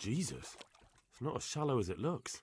Jesus, it's not as shallow as it looks.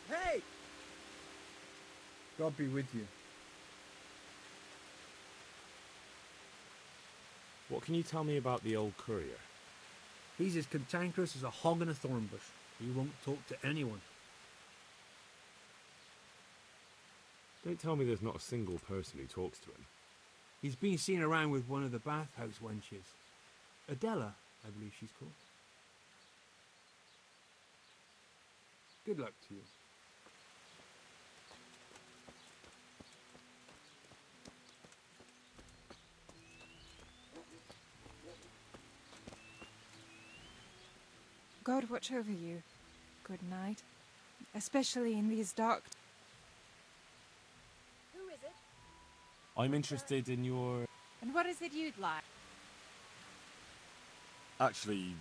Hey! God be with you. What can you tell me about the old courier? He's as cantankerous as a hog in a thorn bush. He won't talk to anyone. Don't tell me there's not a single person who talks to him. He's been seen around with one of the bathhouse wenches. Adela, I believe she's called. Good luck to you. God watch over you. Good night. Especially in these dark... Who is it? I'm interested in your... And what is it you'd like? Actually...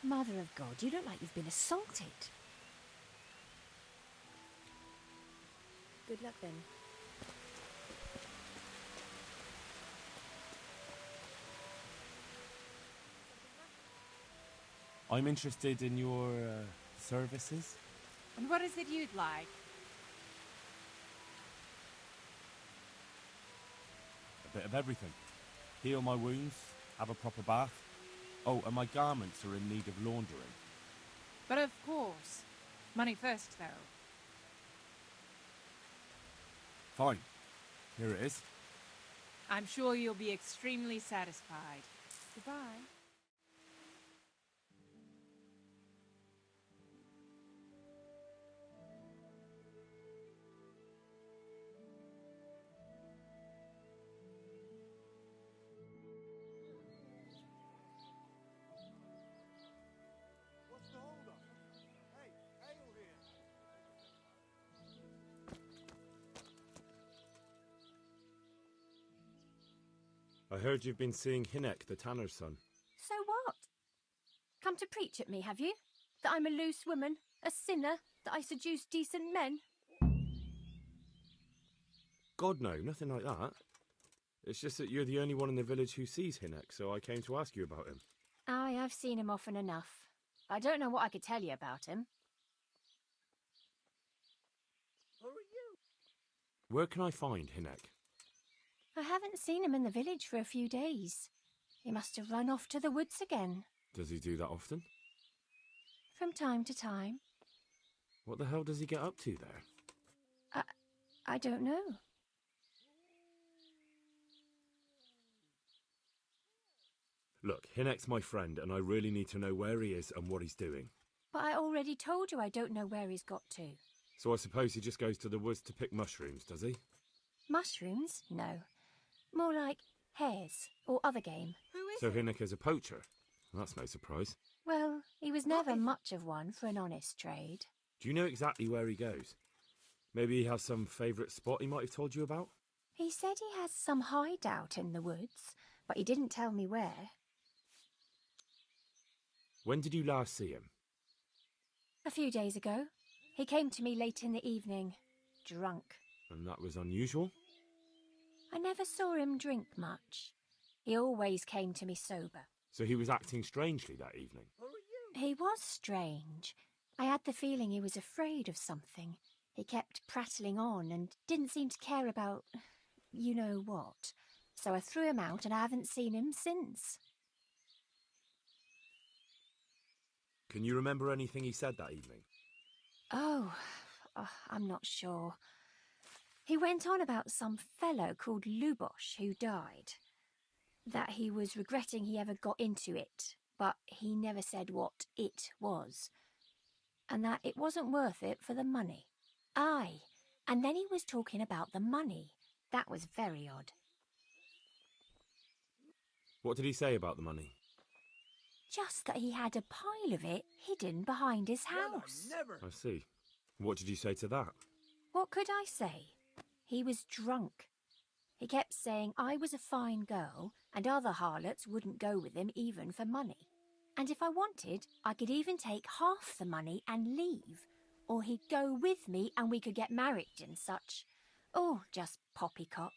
Mother of God, you look like you've been assaulted. Good luck then. I'm interested in your, services? And what is it you'd like? A bit of everything. Heal my wounds, have a proper bath. Oh, and my garments are in need of laundering. But of course. Money first, though. Fine. Here it is. I'm sure you'll be extremely satisfied. Goodbye. What's the hold-up? Hey, Ale here. I heard you've been seeing Hinek, the tanner's son. So what? Come to preach at me, have you? That I'm a loose woman, a sinner, that I seduce decent men? God, no, nothing like that. It's just that you're the only one in the village who sees Hinek, so I came to ask you about him. Aye, I've seen him often enough. I don't know what I could tell you about him. Who are you? Where can I find Hinek? I haven't seen him in the village for a few days. He must have run off to the woods again. Does he do that often? From time to time. What the hell does he get up to there? I don't know. Look, Hinek's my friend, and I really need to know where he is and what he's doing. But I already told you I don't know where he's got to. So I suppose he just goes to the woods to pick mushrooms, does he? Mushrooms? No. More like hares or other game. Who is So it? Hinek is a poacher? That's no surprise. Well, he was never much of one for an honest trade. Do you know exactly where he goes? Maybe he has some favourite spot he might have told you about? He said he has some hideout in the woods, but he didn't tell me where. When did you last see him? A few days ago. He came to me late in the evening, drunk. And that was unusual? I never saw him drink much. He always came to me sober. So he was acting strangely that evening? He was strange. I had the feeling he was afraid of something. He kept prattling on and didn't seem to care about you know what. So I threw him out and I haven't seen him since. Can you remember anything he said that evening? Oh, I'm not sure. He went on about some fellow called Lubosh who died. That he was regretting he ever got into it, but he never said what it was. And that it wasn't worth it for the money. Aye, and then he was talking about the money. That was very odd. What did he say about the money? Just that he had a pile of it hidden behind his house. I see. What did you say to that? What could I say? He was drunk. He kept saying I was a fine girl and other harlots wouldn't go with him even for money. And if I wanted, I could even take half the money and leave. Or he'd go with me and we could get married and such. Oh, just poppycock.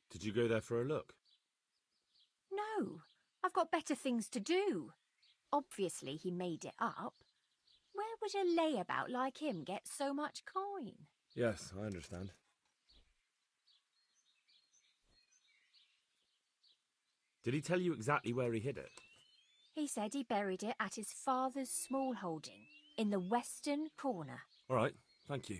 Did you go there for a look? No, I've got better things to do. Obviously he made it up. Where would a layabout like him get so much coin? Yes, I understand. Did he tell you exactly where he hid it? He said he buried it at his father's small holding, in the western corner. All right, thank you.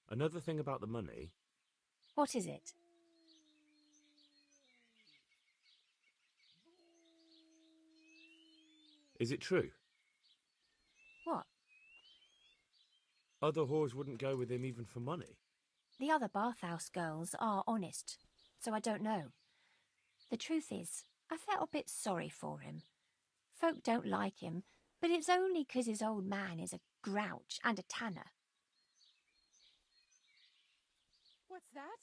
Another thing about the money... What is it? Is it true? What? Other whores wouldn't go with him even for money. The other bathhouse girls are honest, so I don't know. The truth is, I felt a bit sorry for him. Folk don't like him, but it's only 'cause his old man is a grouch and a tanner. What's that?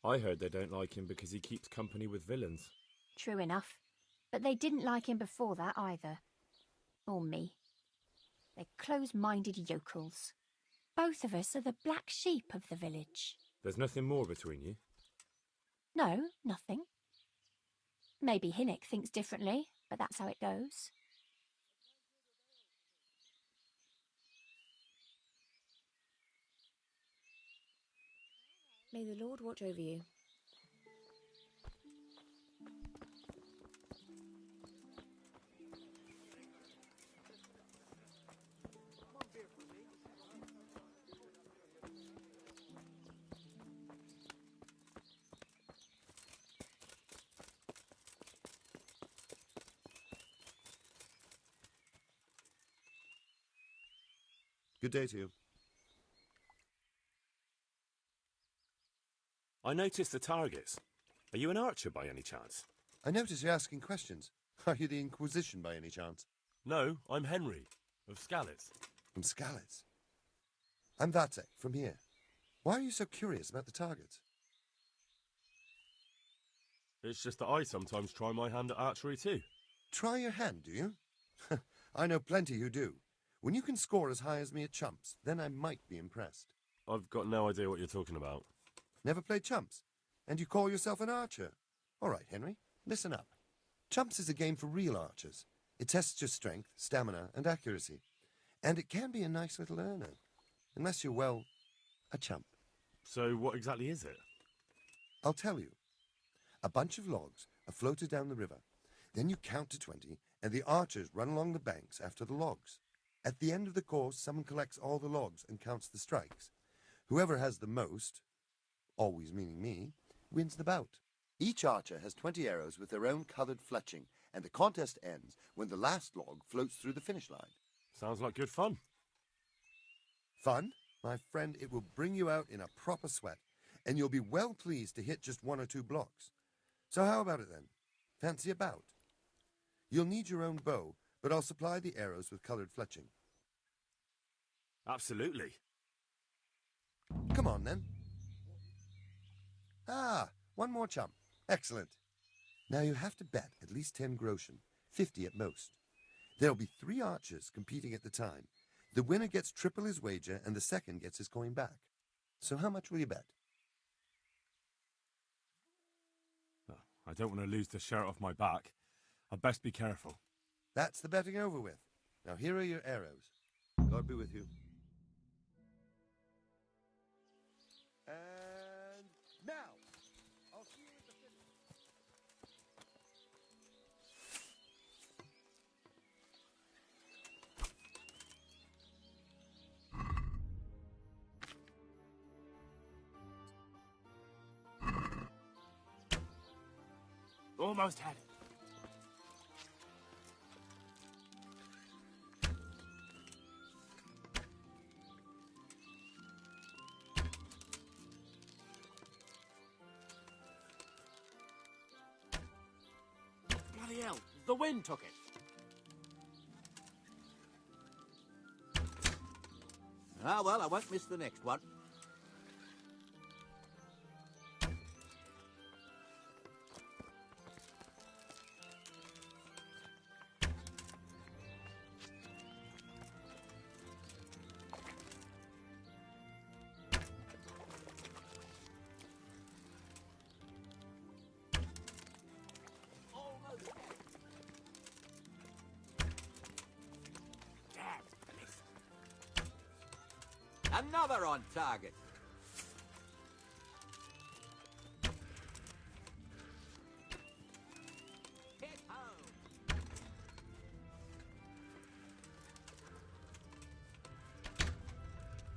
I heard they don't like him because he keeps company with villains. True enough, but they didn't like him before that either. Or me. They're close-minded yokels. Both of us are the black sheep of the village. There's nothing more between you? No, nothing. Maybe Hinnock thinks differently, but that's how it goes. May the Lord watch over you. Good day to you. I noticed the targets. Are you an archer by any chance? I notice you're asking questions. Are you the Inquisition by any chance? No, I'm Henry, of Skalitz. From Skalitz? I'm Vatek, from here. Why are you so curious about the targets? It's just that I sometimes try my hand at archery too. Try your hand, do you? I know plenty who do. When you can score as high as me at chumps, then I might be impressed. I've got no idea what you're talking about. Never played chumps? And you call yourself an archer? All right, Henry, listen up. Chumps is a game for real archers. It tests your strength, stamina, and accuracy. And it can be a nice little earner. Unless you're, well, a chump. So what exactly is it? I'll tell you. A bunch of logs are floated down the river. Then you count to 20, and the archers run along the banks after the logs. At the end of the course, someone collects all the logs and counts the strikes. Whoever has the most, always meaning me, wins the bout. Each archer has 20 arrows with their own coloured fletching, and the contest ends when the last log floats through the finish line. Sounds like good fun. Fun? My friend, it will bring you out in a proper sweat, and you'll be well pleased to hit just 1 or 2 blocks. So how about it then? Fancy a bout? You'll need your own bow, but I'll supply the arrows with colored fletching. Absolutely. Come on, then. Ah, one more chump. Excellent. Now you have to bet at least 10 groschen, 50 at most. There'll be 3 archers competing at the time. The winner gets triple his wager, and the second gets his coin back. So how much will you bet? Oh, I don't want to lose the shirt off my back. I'd best be careful. That's the betting over with. Now here are your arrows. God be with you. And now, I'll see you at the finish. Almost had it. Bloody hell, the wind took it. Ah, well, I won't miss the next one. Damn, missed. Another on target. Hit home.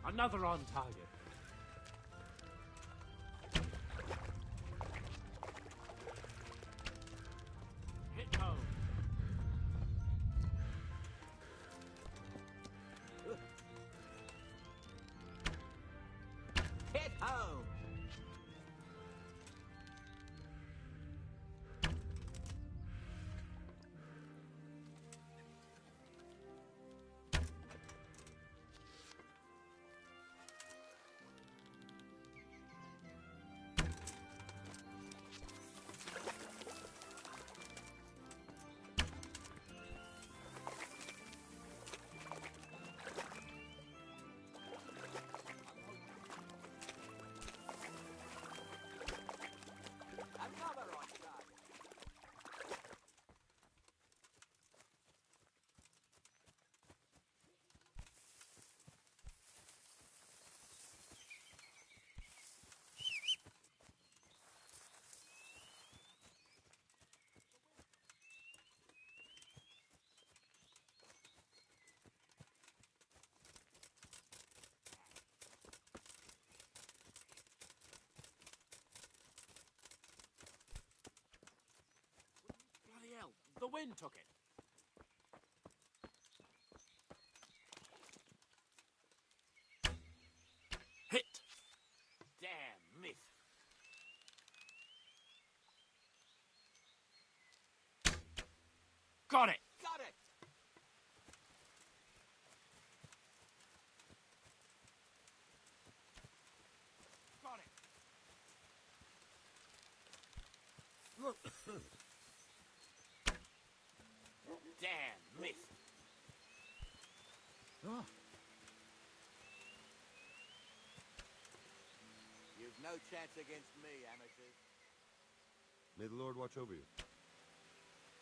Another on target. Hit home. Hit home. Another on target. Bloody hell, the wind took it. Hit. Damn, miss. Got it. Got it. Got it. Damn, miss. Oh. You've no chance against me, amateurs. May the Lord watch over you.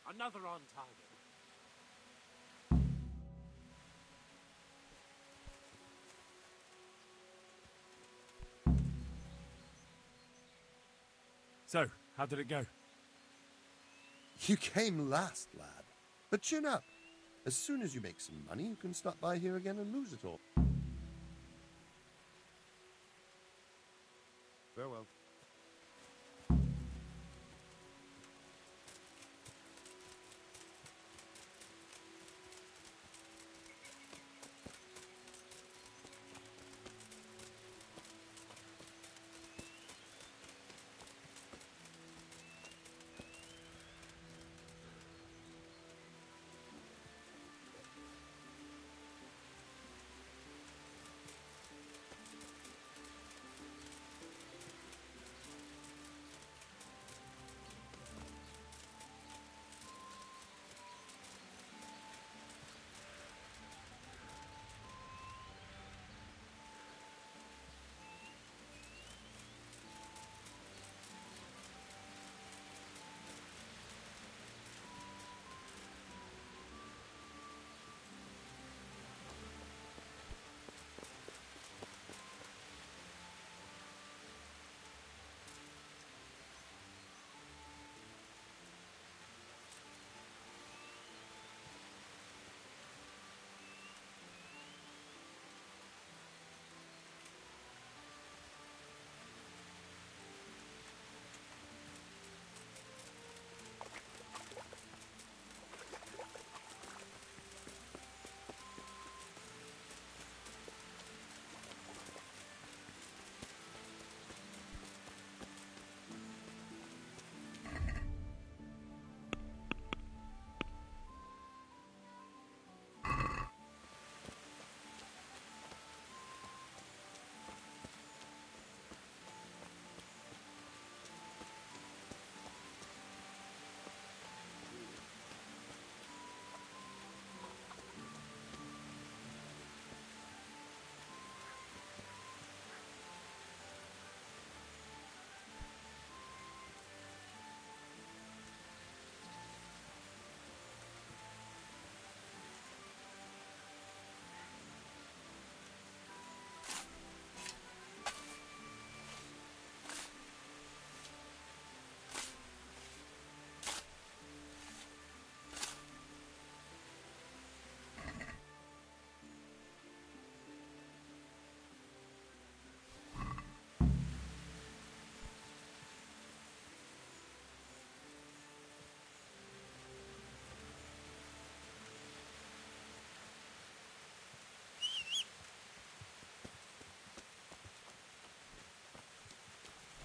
Another on target. So, how did it go? You came last, lad. But chin up. As soon as you make some money, you can stop by here again and lose it all. Farewell.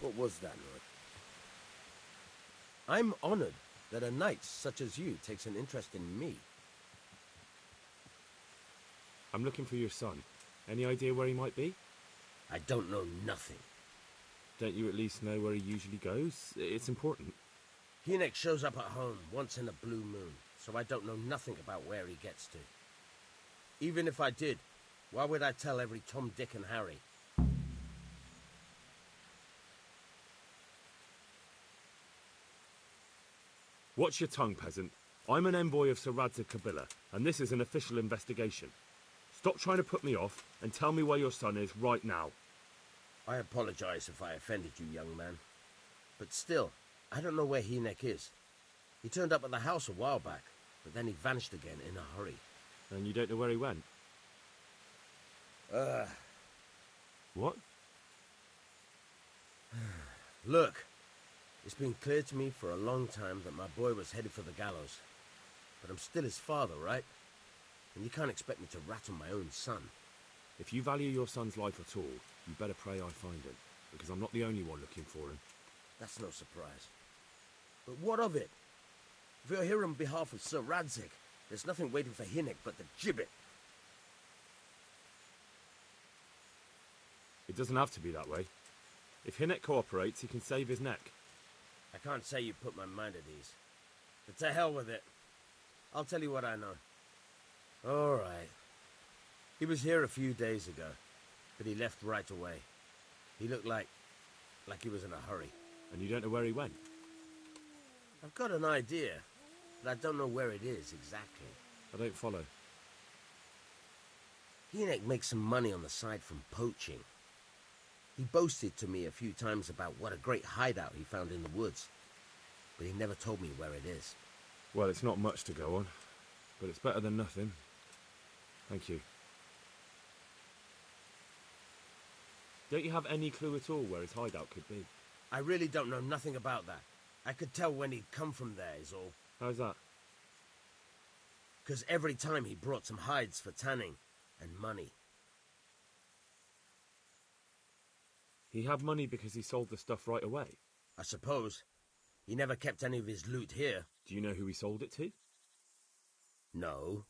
What was that, Lord? I'm honored that a knight such as you takes an interest in me. I'm looking for your son. Any idea where he might be? I don't know nothing. Don't you at least know where he usually goes? It's important. Hynek shows up at home once in a blue moon, so I don't know nothing about where he gets to. Even if I did, why would I tell every Tom, Dick and Harry? Watch your tongue, peasant. I'm an envoy of Sir Radzig Kobyla, and this is an official investigation. Stop trying to put me off, and tell me where your son is right now. I apologize if I offended you, young man. But still, I don't know where Hynek is. He turned up at the house a while back, but then he vanished again in a hurry. And you don't know where he went? What? Look, it's been clear to me for a long time that my boy was headed for the gallows. But I'm still his father, right? And you can't expect me to rattle my own son. If you value your son's life at all, you better pray I find him, because I'm not the only one looking for him. That's no surprise. But what of it? If you're here on behalf of Sir Radzig, there's nothing waiting for Hynek but the gibbet. It doesn't have to be that way. If Hynek cooperates, he can save his neck. I can't say you put my mind at ease. But to hell with it. I'll tell you what I know. All right. He was here a few days ago, but he left right away. He looked like he was in a hurry. And you don't know where he went? I've got an idea, but I don't know where it is exactly. I don't follow. Hynek makes some money on the side from poaching. He boasted to me a few times about what a great hideout he found in the woods, but he never told me where it is. Well, it's not much to go on, but it's better than nothing. Thank you. Don't you have any clue at all where his hideout could be? I really don't know nothing about that. I could tell when he'd come from there is all. How's that? 'Cause every time he brought some hides for tanning and money. He had money because he sold the stuff right away. I suppose. He never kept any of his loot here. Do you know who he sold it to? No.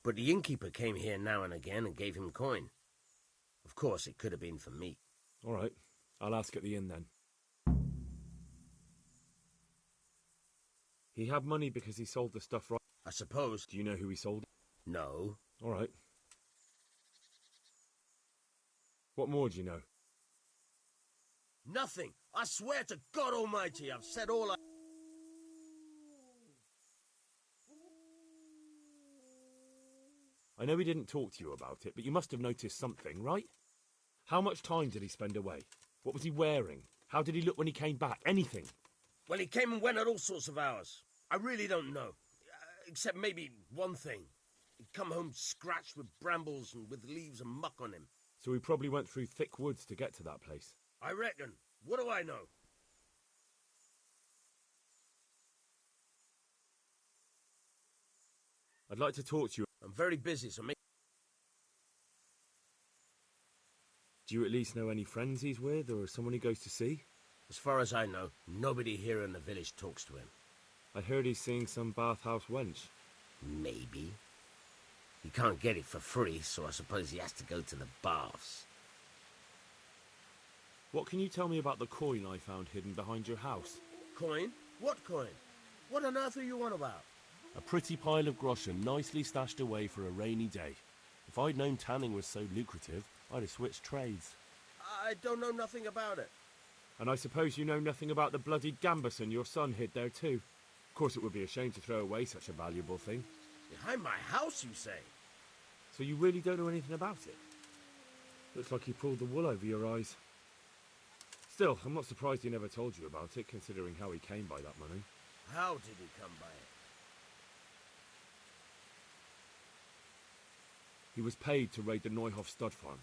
But the innkeeper came here now and again and gave him coin. Of course, it could have been for me. All right. I'll ask at the inn then. He had money because he sold the stuff right... I suppose. Do you know who he sold it? No. All right. What more do you know? Nothing. I swear to God Almighty, I've said all I... I know he didn't talk to you about it, but you must have noticed something, right? How much time did he spend away? What was he wearing? How did he look when he came back? Anything? Well, he came and went at all sorts of hours. I really don't know. Except maybe one thing. He'd come home scratched with brambles and with leaves and muck on him. So he probably went through thick woods to get to that place. I reckon. What do I know? I'd like to talk to you. I'm very busy, so make... Do you at least know any friends he's with, or someone he goes to see? As far as I know, nobody here in the village talks to him. I heard he's seeing some bathhouse wench. Maybe. He can't get it for free, so I suppose he has to go to the baths. What can you tell me about the coin I found hidden behind your house? Coin? What coin? What on earth are you on about? A pretty pile of groschen nicely stashed away for a rainy day. If I'd known tanning was so lucrative, I'd have switched trades. I don't know nothing about it. And I suppose you know nothing about the bloody gambeson your son hid there too. Of course it would be a shame to throw away such a valuable thing. Behind my house, you say? So you really don't know anything about it? Looks like he pulled the wool over your eyes. Still, I'm not surprised he never told you about it, considering how he came by that money. How did he come by it? He was paid to raid the Neuhoff stud farm.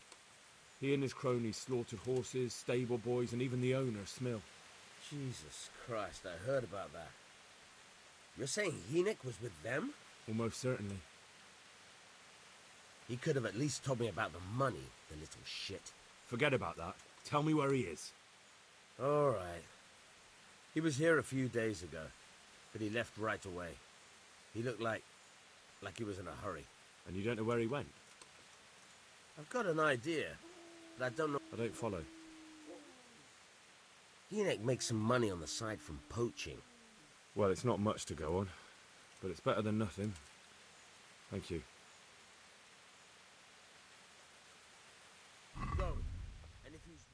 He and his cronies slaughtered horses, stable boys, and even the owner, Smill. Jesus Christ, I heard about that. You're saying Hynek was with them? Almost certainly. He could have at least told me about the money, the little shit. Forget about that. Tell me where he is. All right. He was here a few days ago, but he left right away. He looked like he was in a hurry. And you don't know where he went? I've got an idea, but I don't know. I don't follow. Enoch makes some money on the side from poaching. Well, it's not much to go on, but it's better than nothing. Thank you. Go. And if he's...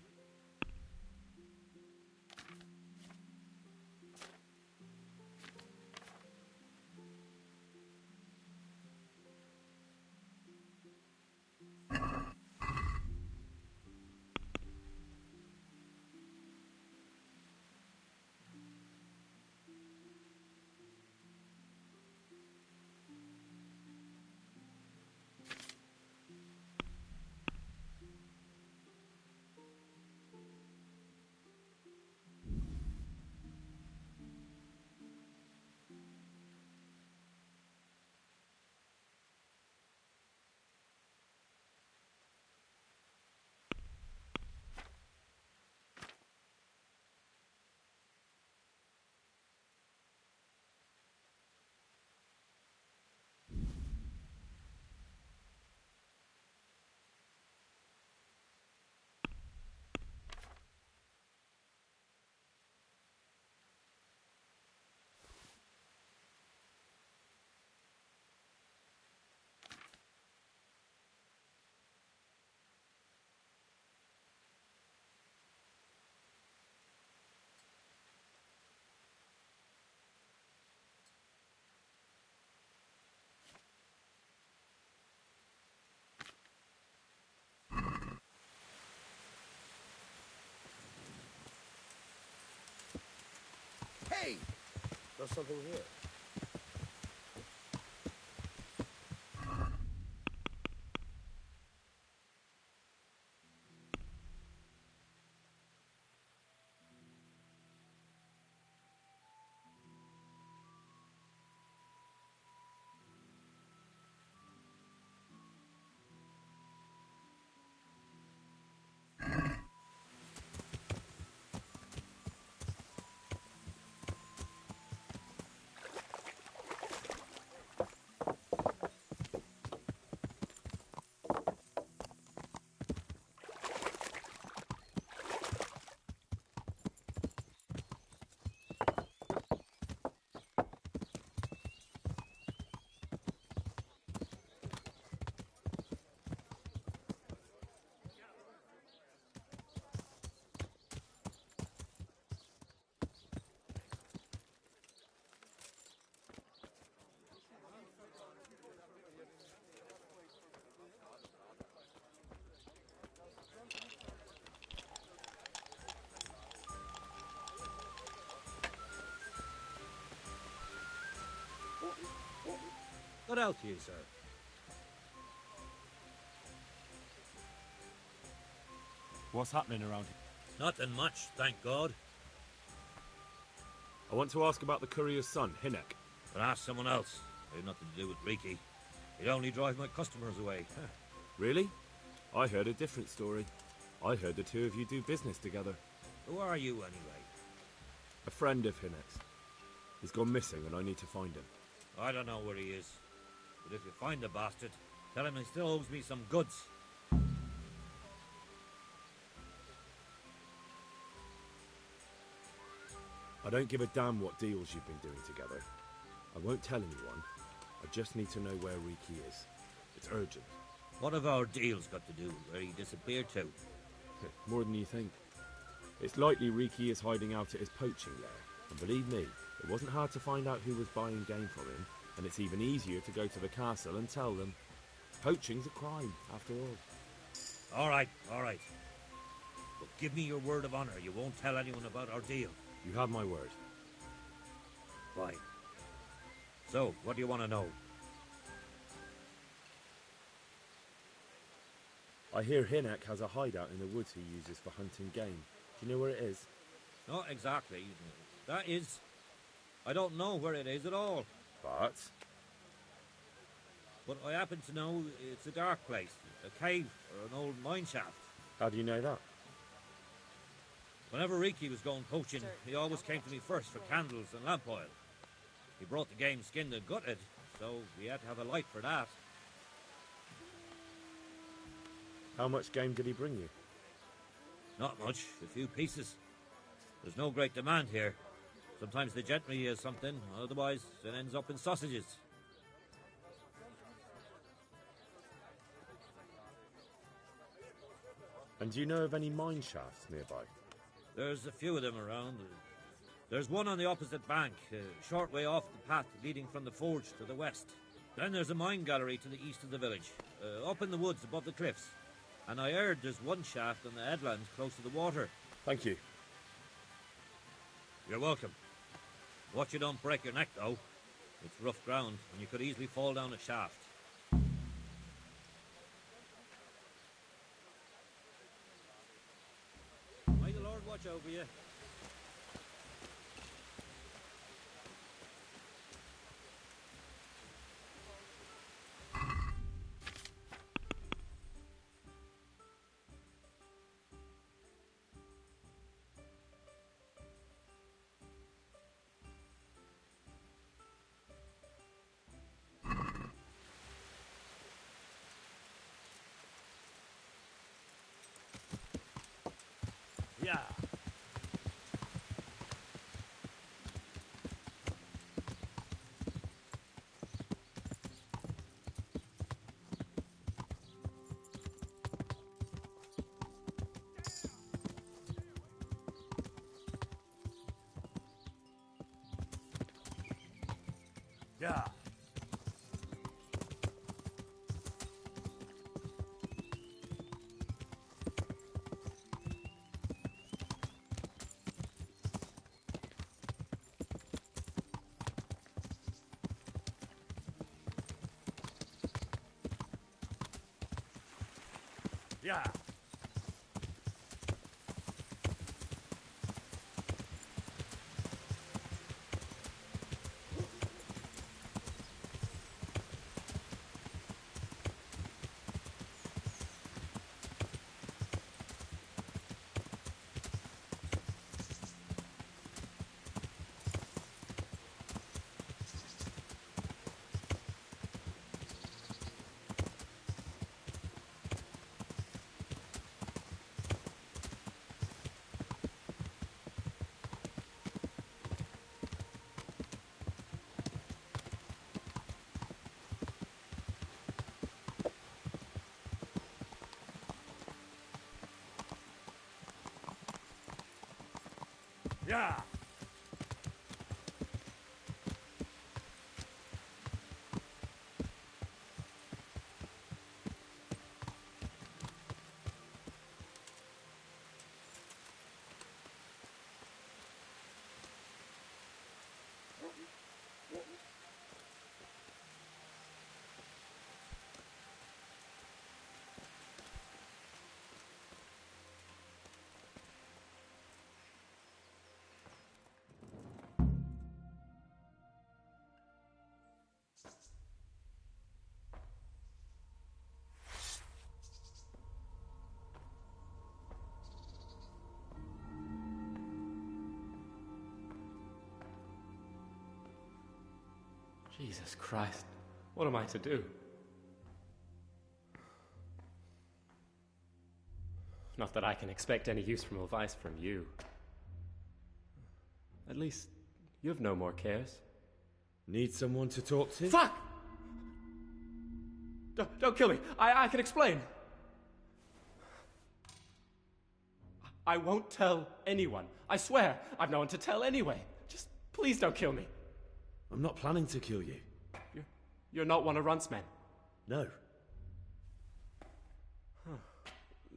Hey! There's something here. What else you, sir? What's happening around here? Nothing much, thank God. I want to ask about the courier's son, Hinek. But ask someone else. I have nothing to do with Riki. He'd only drive my customers away. Really? I heard a different story. I heard the two of you do business together. Who are you, anyway? A friend of Hinek's. He's gone missing and I need to find him. I don't know where he is. But if you find the bastard, tell him he still owes me some goods. I don't give a damn what deals you've been doing together. I won't tell anyone. I just need to know where Riki is. It's urgent. What have our deals got to do with where he disappeared to? More than you think. It's likely Riki is hiding out at his poaching lair. And believe me, it wasn't hard to find out who was buying game from him, and it's even easier to go to the castle and tell them. Poaching's a crime, after all. All right. But give me your word of honor you won't tell anyone about our deal. You have my word. Fine. So, what do you want to know? I hear Hinek has a hideout in the woods he uses for hunting game. Do you know where it is? Not exactly. That is... I don't know where it is at all. But I happen to know it's a dark place. A cave or an old mine shaft. how do you know that? Whenever Riki was going poaching, he always came to me first for candles and lamp oil. He brought the game skinned and gutted, so we had to have a light for that. How much game did he bring you? Not much, a few pieces. There's no great demand here. Sometimes the gentry has something, otherwise it ends up in sausages. And do you know of any mine shafts nearby? There's a few of them around. There's one on the opposite bank, a short way off the path leading from the forge to the west. Then there's a mine gallery to the east of the village, up in the woods above the cliffs. And I heard there's one shaft on the headlands close to the water. Thank you. You're welcome. Watch you don't break your neck, though. It's rough ground, and you could easily fall down a shaft. May the Lord watch over you. Yeah. Yeah. Yeah. Yeah. Jesus Christ, what am I to do? Not that I can expect any useful advice from you. At least, you've no more cares. Need someone to talk to? Fuck! Don't kill me. I can explain. I won't tell anyone. I swear, I've no one to tell anyway. Just please don't kill me. I'm not planning to kill you. You're not one of Runt's men? No. Huh.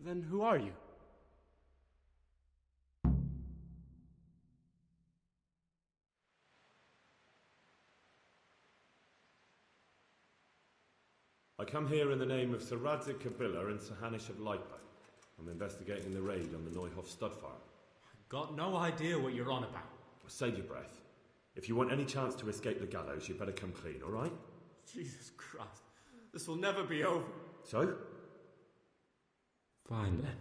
Then who are you? I come here in the name of Sir Radzig Kabila and Sir Hanish of Lightbone. I'm investigating the raid on the Neuhof stud farm. Got no idea what you're on about. Save your breath. If you want any chance to escape the gallows, you better come clean, all right? Jesus Christ. This will never be over. So? Fine then.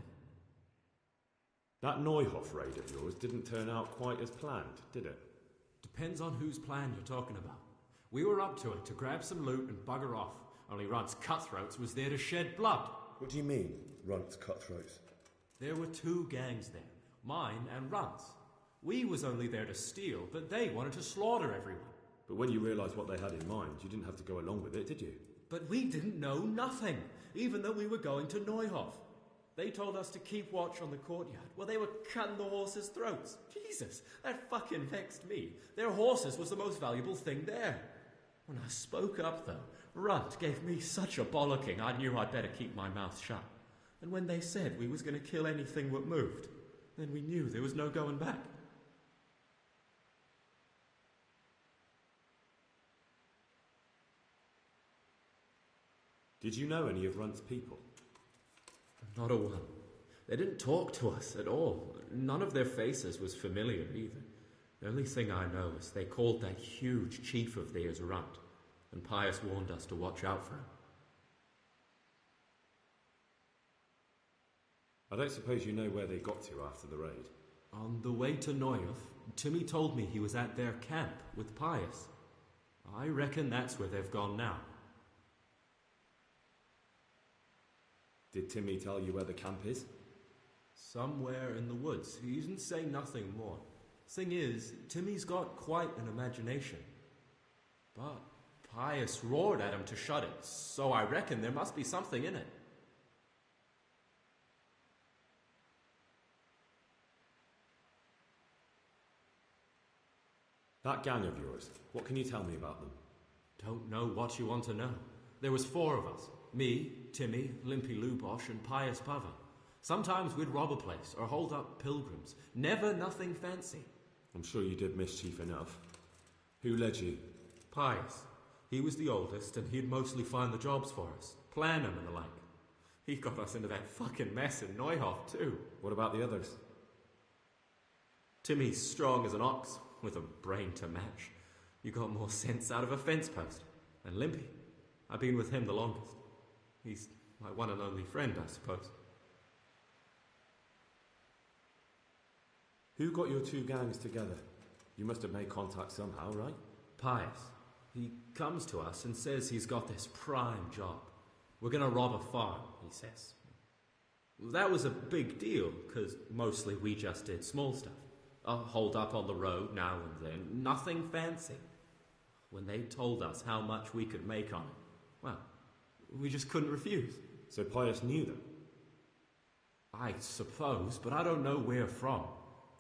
That Neuhoff raid of yours didn't turn out quite as planned, did it? Depends on whose plan you're talking about. We were up to it to grab some loot and bugger off, only Runt's cutthroats was there to shed blood. What do you mean, Runt's cutthroats? There were two gangs there, mine and Runt's. We was only there to steal, but they wanted to slaughter everyone. But when you realised what they had in mind, you didn't have to go along with it, did you? But we didn't know nothing, even though we were going to Neuhoff. They told us to keep watch on the courtyard while they were cutting the horses' throats. Jesus, that fucking vexed me. Their horses was the most valuable thing there. When I spoke up, though, Runt gave me such a bollocking I knew I'd better keep my mouth shut. And when they said we was going to kill anything that moved, then we knew there was no going back. Did you know any of Runt's people? Not a one. They didn't talk to us at all. None of their faces was familiar either. The only thing I know is they called that huge chief of theirs Runt, and Pius warned us to watch out for him. I don't suppose you know where they got to after the raid? On the way to Neuhoff, Timmy told me he was at their camp with Pius. I reckon that's where they've gone now. Did Timmy tell you where the camp is? Somewhere in the woods. He didn't say nothing more. Thing is, Timmy's got quite an imagination. But Pius roared at him to shut it, so I reckon there must be something in it. That gang of yours, what can you tell me about them? Don't know what you want to know. There was 4 of us. Me, Timmy, Limpy Lubosh, and Pius Pava. Sometimes we'd rob a place or hold up pilgrims. Never nothing fancy. I'm sure you did mischief enough. Who led you? Pius. He was the oldest, and he'd mostly find the jobs for us, plan them and the like. He got us into that fucking mess in Neuhoff, too. What about the others? Timmy's strong as an ox, with a brain to match. You got more sense out of a fence post. And Limpy, I've been with him the longest. He's my one and only friend, I suppose. Who got your 2 gangs together? You must have made contact somehow, right? Pius. He comes to us and says he's got this prime job. We're going to rob a farm, he says. That was a big deal, because mostly we just did small stuff. Hold up on the road now and then. Nothing fancy. When they told us how much we could make on it, well, we just couldn't refuse. So Pius knew them? I suppose, but I don't know where from.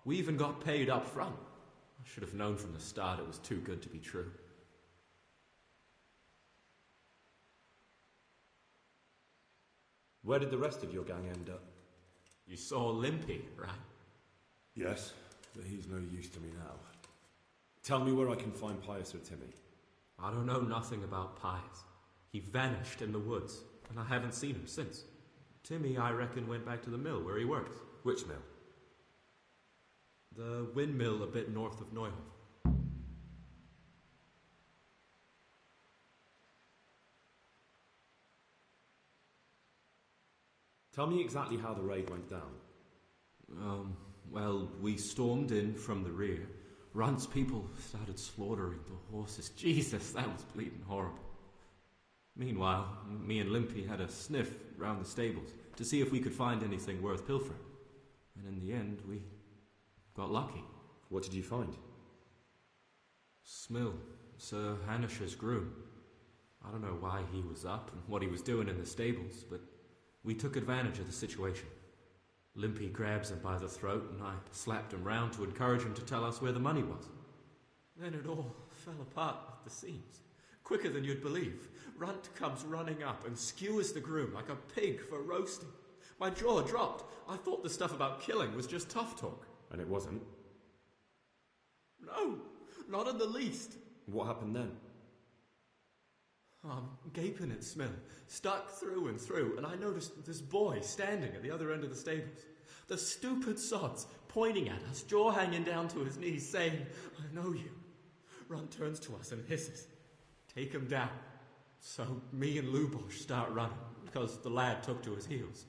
We even got paid up front. I should have known from the start it was too good to be true. Where did the rest of your gang end up? You saw Limpy, right? Yes, but he's no use to me now. Tell me where I can find Pius or Timmy. I don't know nothing about Pius. He vanished in the woods, and I haven't seen him since. Timmy, I reckon, went back to the mill where he works. Which mill? The windmill a bit north of Neuhoff. Tell me exactly how the raid went down. Well, we stormed in from the rear. Runt's people started slaughtering the horses. Jesus, that was bleeding horrible. Meanwhile, me and Limpy had a sniff round the stables to see if we could find anything worth pilfering. And in the end, we got lucky. What did you find? Smill, Sir Hanish's groom. I don't know why he was up and what he was doing in the stables, but we took advantage of the situation. Limpy grabs him by the throat, and I slapped him round to encourage him to tell us where the money was. Then it all fell apart at the seams. Quicker than you'd believe. Runt comes running up and skewers the groom like a pig for roasting. My jaw dropped. I thought the stuff about killing was just tough talk. And it wasn't? No, not in the least. What happened then? I'm gaping at Smill, stuck through and through, and I noticed this boy standing at the other end of the stables. The stupid sods pointing at us, jaw hanging down to his knees, saying, "I know you." Runt turns to us and hisses, "Take him down." So me and Lubosh start running, because the lad took to his heels.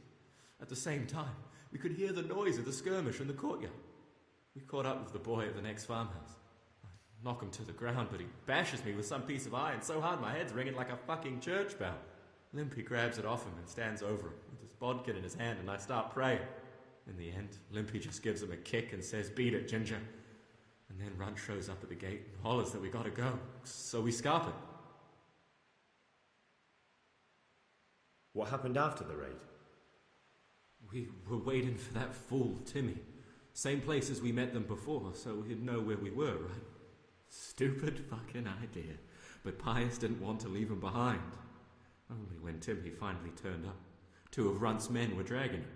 At the same time, We could hear the noise of the skirmish in the courtyard. We caught up with the boy at the next farmhouse. I knock him to the ground, but he bashes me with some piece of iron so hard my head's ringing like a fucking church bell. Limpy grabs it off him and stands over him with his bodkin in his hand, and I start praying. In the end, Limpy just gives him a kick and says, "Beat it, Ginger." And then Runt shows up at the gate and hollers that we gotta go, so we scarp it. What happened after the raid? We were waiting for that fool, Timmy. Same place as we met them before, so we'd know where we were, right? Stupid fucking idea. But Pius didn't want to leave him behind. Only when Timmy finally turned up, 2 of Runt's men were dragging him.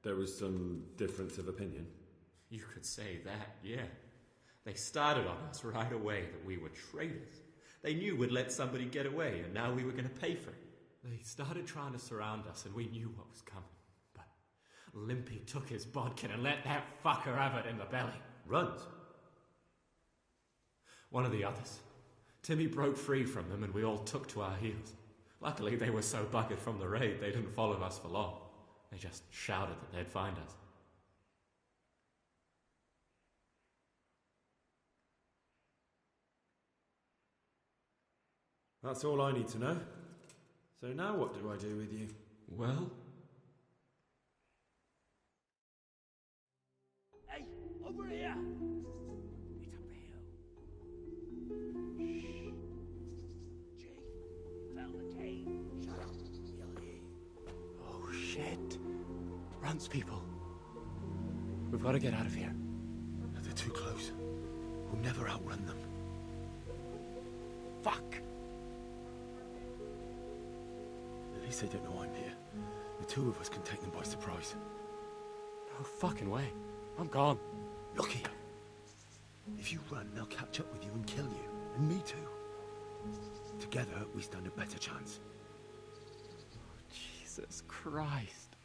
There was some difference of opinion? You could say that, yeah. They started on us right away that we were traitors. They knew we'd let somebody get away, and now we were going to pay for it. They started trying to surround us, and we knew what was coming. But Limpy took his bodkin and let that fucker have it in the belly. Runt? One of the others. Timmy broke free from them, and we all took to our heels. Luckily, they were so buggered from the raid, they didn't follow us for long. They just shouted that they'd find us. That's all I need to know. So now what do I do with you? Well? Hey, over here! It's up the hill. Shh. Chief, found the cave. Shut up. He'll hear you. Oh, shit. Runt's people. We've got to get out of here. They're too close. We'll never outrun them. Fuck! At least they don't know I'm here. The 2 of us can take them by surprise. No fucking way. I'm gone. Look here. If you run, they'll catch up with you and kill you. And me too. Together, we stand a better chance. Jesus Christ.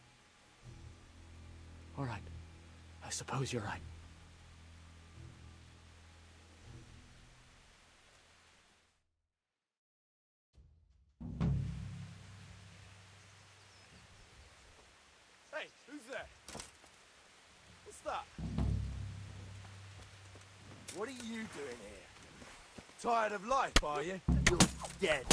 All right. I suppose you're right. Hey, who's there? What's that? What are you doing here? Tired of life, are you? You're dead.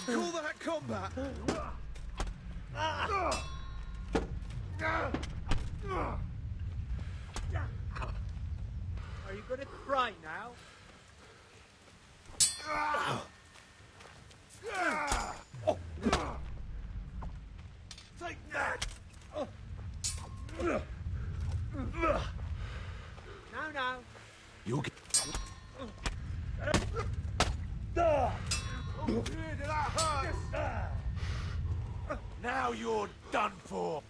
Call that combat! Are you gonna cry now? Take that! Now. You'll get... Did that hurt? Now you're done for.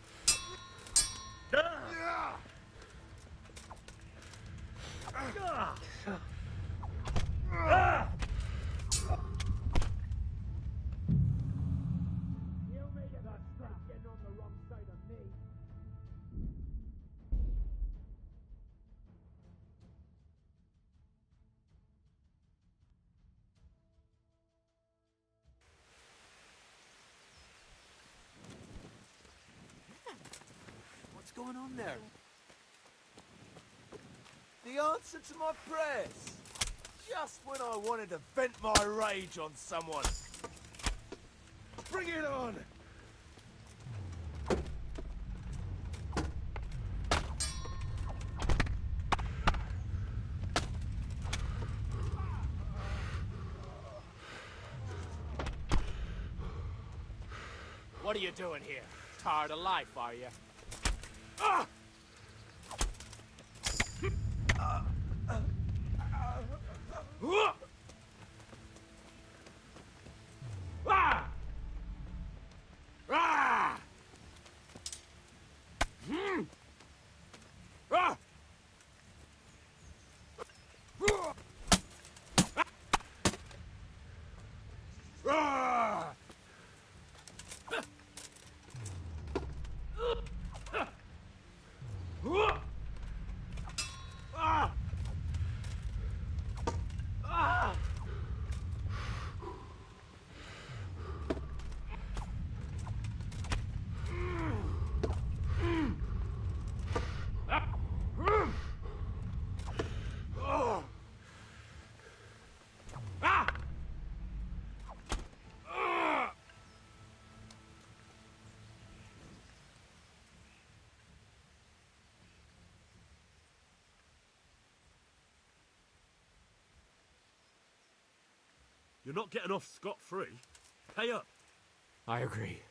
Getting on the wrong side of me. What's going on there? The answer to my prayers. Just when I wanted to vent my rage on someone. Bring it on! What are you doing here? Tired of life, are you? You're not getting off scot-free. Pay up. I agree.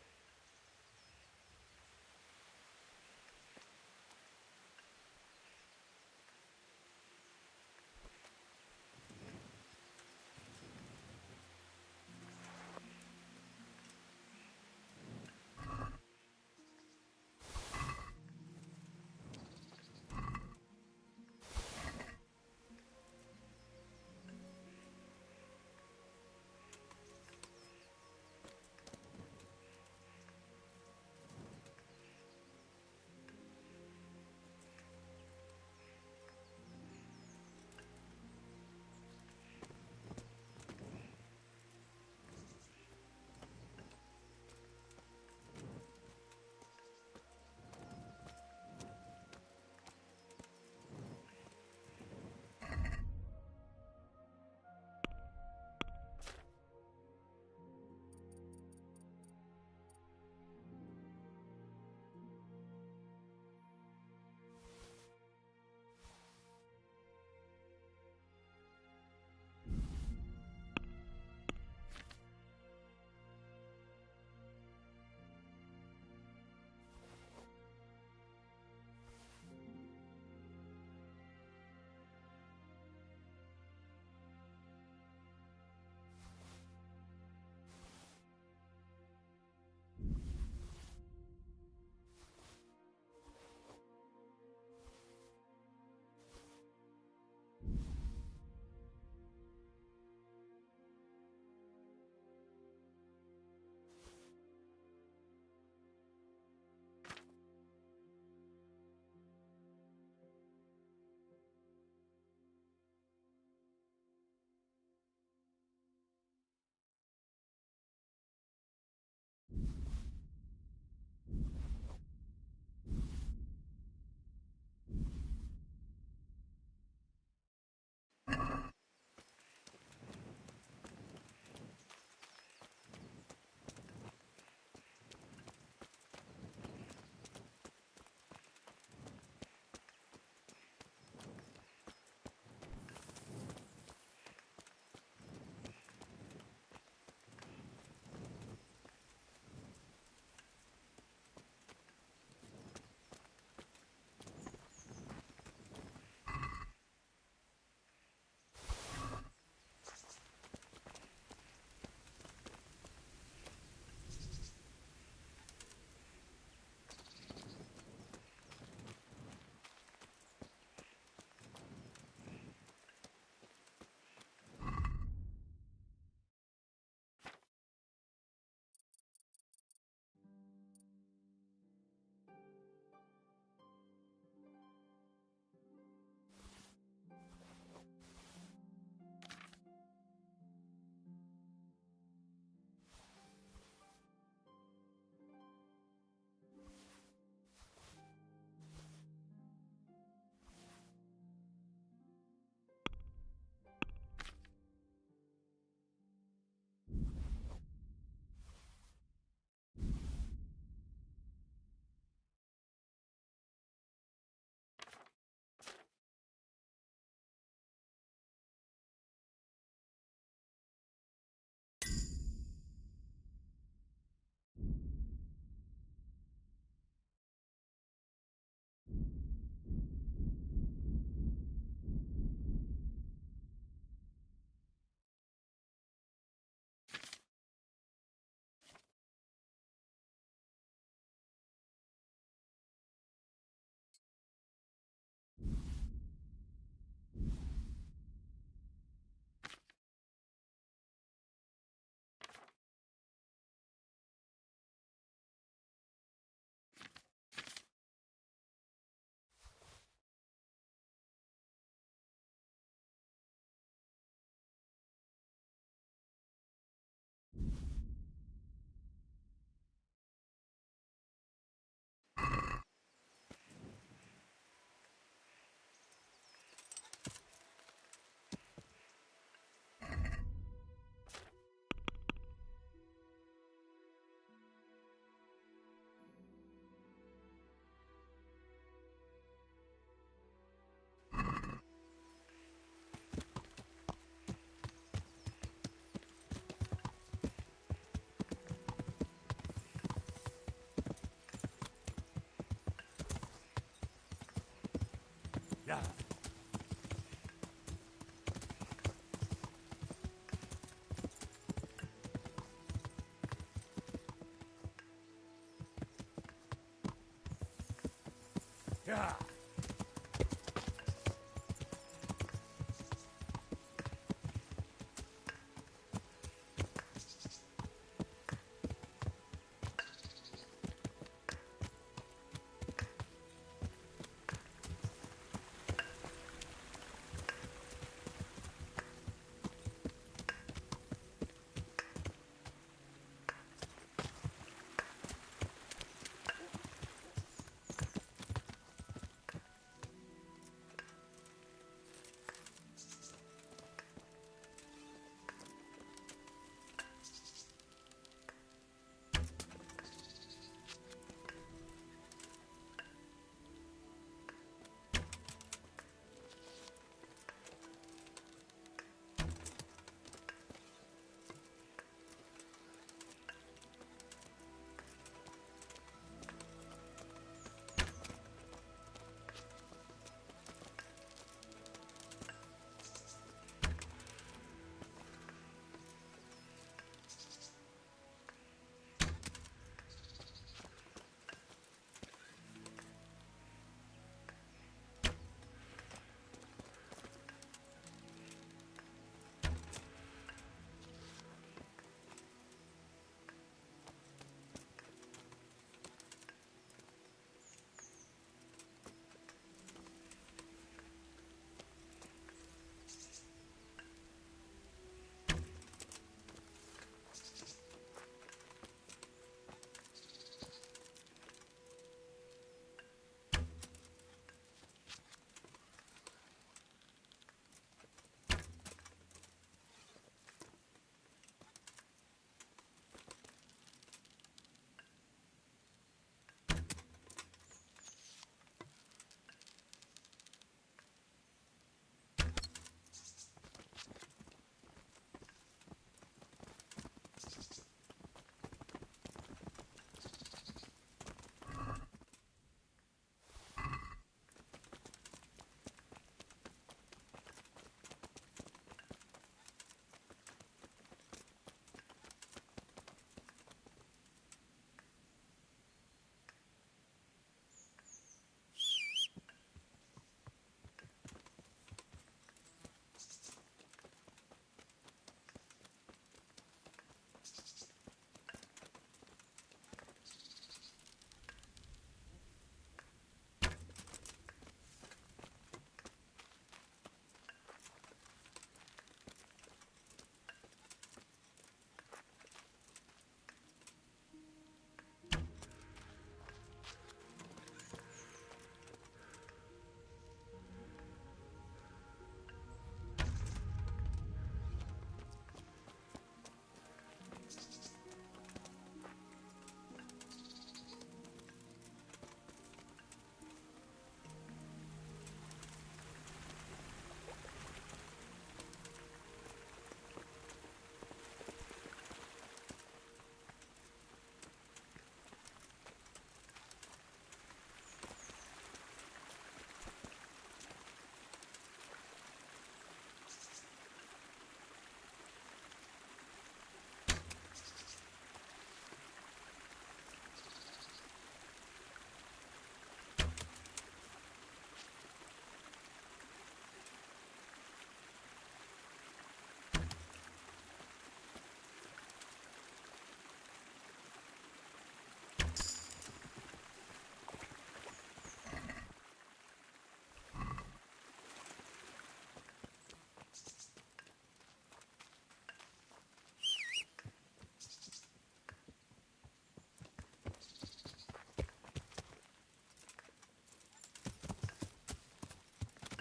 Yeah.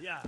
Yeah.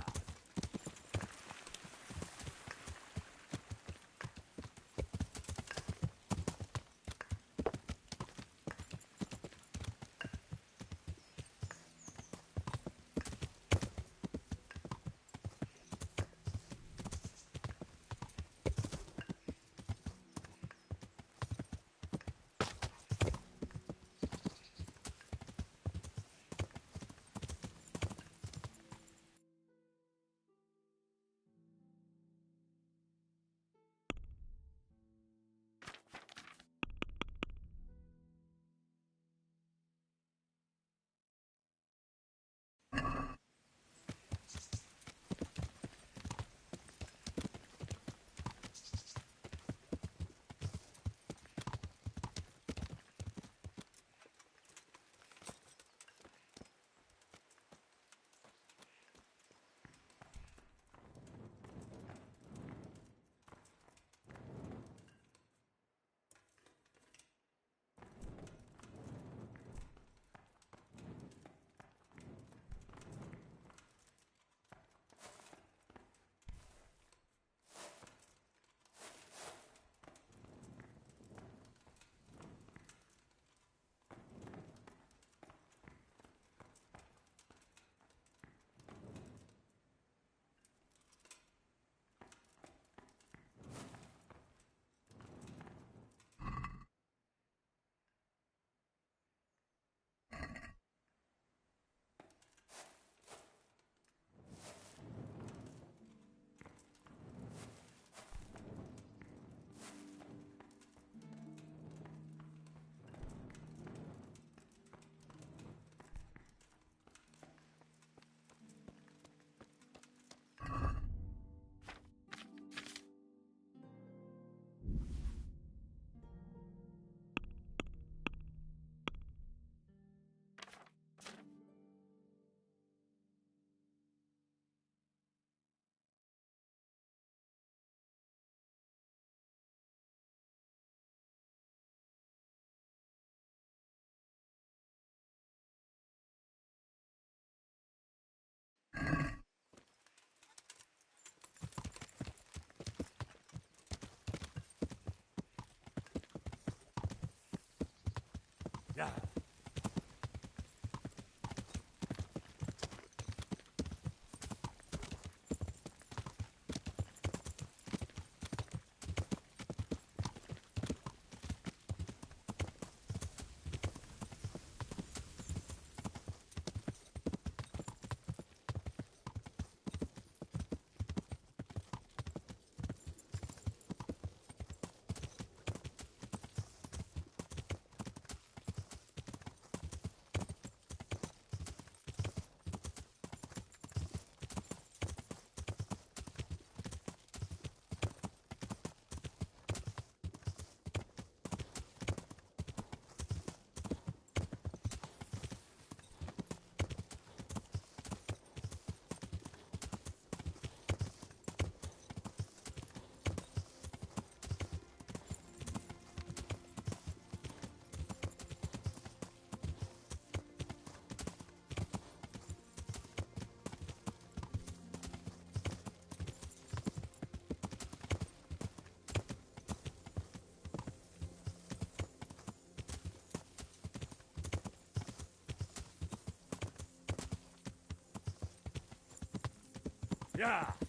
Yeah.